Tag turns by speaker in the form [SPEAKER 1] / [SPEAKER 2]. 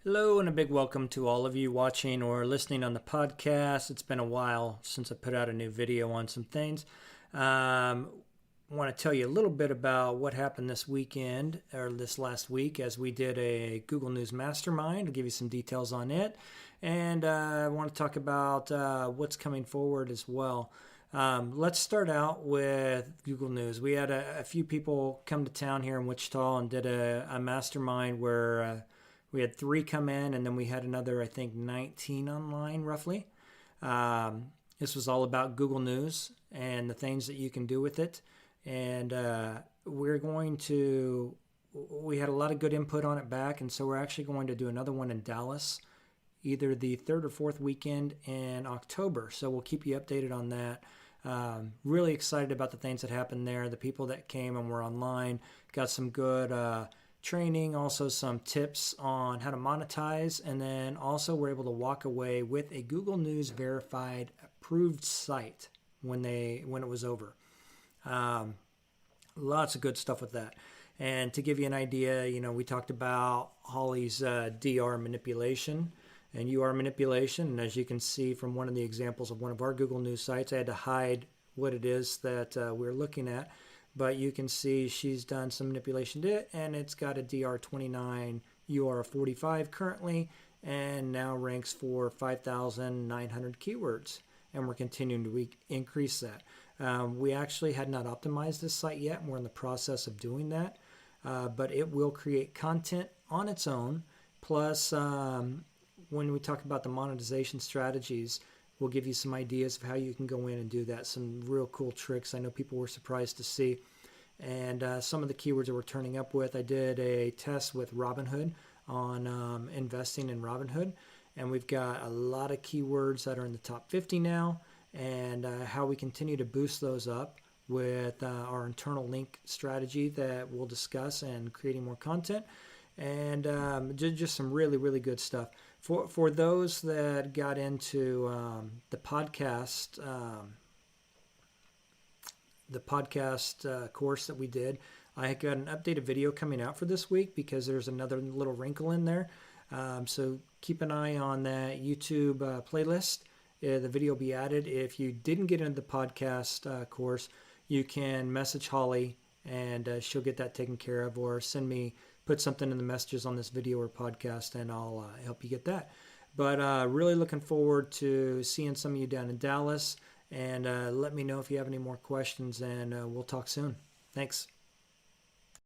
[SPEAKER 1] Hello and a big welcome to all of you watching or listening on the podcast. It's been a while since I put out a new video on some things. I want to tell you a little bit about what happened this weekend or this last week as we did a Google News Mastermind. I'll give you some details on it. And I want to talk about what's coming forward as well. Let's start out with Google News. We had a few people come to town here in Wichita and did a mastermind where we had 3 come in, and then we had another, I think, 19 online, roughly. This was all about Google News and the things that you can do with it. And we had a lot of good input on it back, and so we're actually going to do another one in Dallas, either the 3rd or 4th weekend in October. So we'll keep you updated on that. Really excited about the things that happened there. The people that came and were online got some good training, also some tips on how to monetize, and then also we're able to walk away with a Google News verified approved site when it was over. Lots of good stuff with that. And to give you an idea, we talked about Holly's DR manipulation and UR manipulation, and as you can see from one of the examples of one of our Google News sites, I had to hide what it is that we're looking at. But you can see she's done some manipulation to it, and it's got a DR29, UR45 currently, and now ranks for 5,900 keywords. And we're continuing to increase that. We actually had not optimized this site yet, and we're in the process of doing that. But it will create content on its own. Plus, when we talk about the monetization strategies, we'll give you some ideas of how you can go in and do that. Some real cool tricks I know people were surprised to see. And some of the keywords that we're turning up with, I did a test with Robinhood on investing in Robinhood. And we've got a lot of keywords that are in the top 50 now, and how we continue to boost those up with our internal link strategy that we'll discuss and creating more content. And just some really, really good stuff. For those that got into the podcast course that we did, I got an updated video coming out for this week because there's another little wrinkle in there. So keep an eye on that YouTube playlist. The video will be added. If you didn't get into the podcast course, you can message Holly and she'll get that taken care of, or put something in the messages on this video or podcast, and I'll help you get that. But really looking forward to seeing some of you down in Dallas, and let me know if you have any more questions, and we'll talk soon. Thanks.